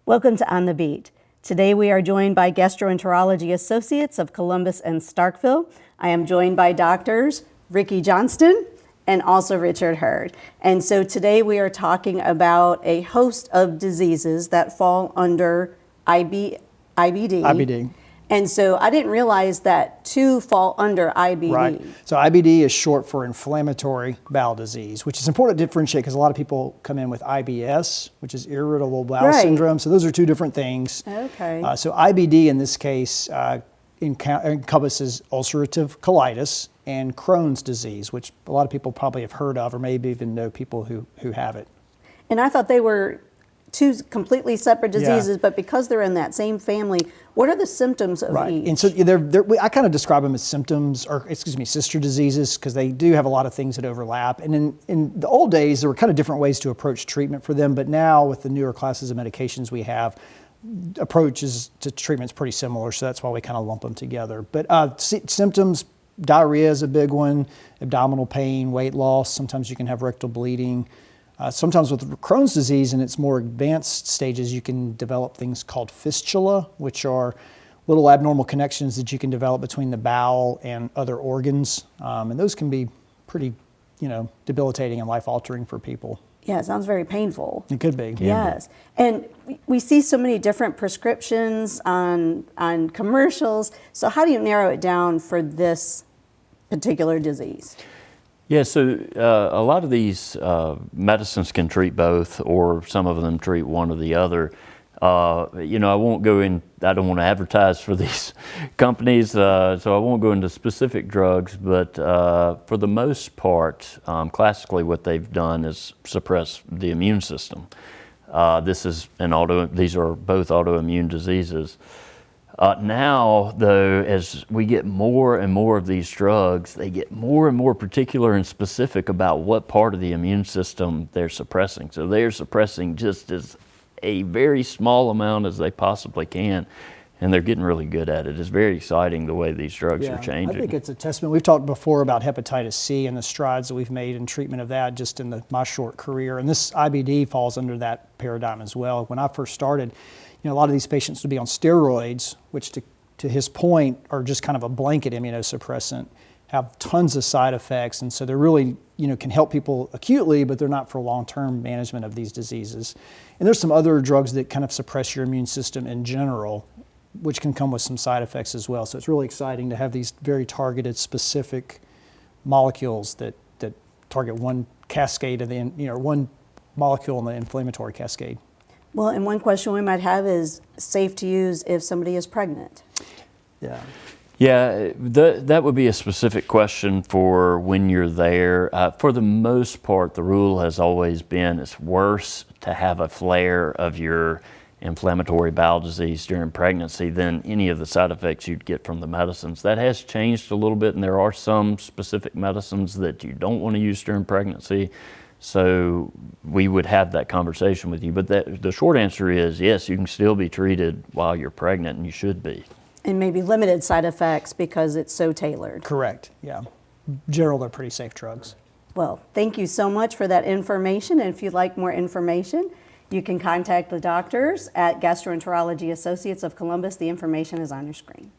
Welcome to On the Beat. Today we are joined by Gastroenterology Associates of Columbus and Starkville. I am joined by doctors Ricky Johnston and also Richard Hurd. And so today we are talking about a host of diseases that fall under IBD. IBD. And so I didn't realize that two fall under IBD. Right. So IBD is short for inflammatory bowel disease, which is important to differentiate because a lot of people come in with IBS, which is irritable bowel syndrome. So those are two different things. Okay. So IBD in this case encompasses ulcerative colitis and Crohn's disease, which a lot of people probably have heard of or maybe even know people who have it. And I thought they were two completely separate diseases, but because they're in that same family, what are the symptoms of each? And so I kind of describe them as sister diseases, because they do have a lot of things that overlap. And in the old days, there were kind of different ways to approach treatment for them, but now with the newer classes of medications we have, approaches to treatment's pretty similar, so that's why we kind of lump them together. But symptoms, diarrhea is a big one, abdominal pain, weight loss, sometimes you can have rectal bleeding. Sometimes with Crohn's disease in its more advanced stages, you can develop things called fistula, which are little abnormal connections that you can develop between the bowel and other organs. And those can be pretty, debilitating and life-altering for people. Yeah, it sounds very painful. It could be. Yes. And we see so many different prescriptions on commercials. So how do you narrow it down for this particular disease? Yeah, so a lot of these medicines can treat both, or some of them treat one or the other. I won't go in, I don't want to advertise for these companies, so I won't go into specific drugs, but for the most part, classically what they've done is suppress the immune system. These are both autoimmune diseases. Now, though, as we get more and more of these drugs, they get more and more particular and specific about what part of the immune system they're suppressing. So they're suppressing just as a very small amount as they possibly can, and they're getting really good at it. It's very exciting the way these drugs are changing. I think it's a testament. We've talked before about hepatitis C and the strides that we've made in treatment of that just in my short career, and this IBD falls under that paradigm as well. When I first started, a lot of these patients would be on steroids, which to his point are just kind of a blanket immunosuppressant, have tons of side effects, and so they're really, can help people acutely, but they're not for long-term management of these diseases. And there's some other drugs that kind of suppress your immune system in general, which can come with some side effects as well. So it's really exciting to have these very targeted, specific molecules that target one cascade of one molecule in the inflammatory cascade. Well, and one question we might have is safe to use if somebody is pregnant. Yeah, that would be a specific question for when you're there. For the most part, the rule has always been it's worse to have a flare of your inflammatory bowel disease during pregnancy than any of the side effects you'd get from the medicines. That has changed a little bit, and there are some specific medicines that you don't want to use during pregnancy. So we would have that conversation with you. But the short answer is yes, you can still be treated while you're pregnant, and you should be. And maybe limited side effects because it's so tailored. Correct, yeah. In general, they're pretty safe drugs. Well, thank you so much for that information. And if you'd like more information, you can contact the doctors at Gastroenterology Associates of Columbus. The information is on your screen.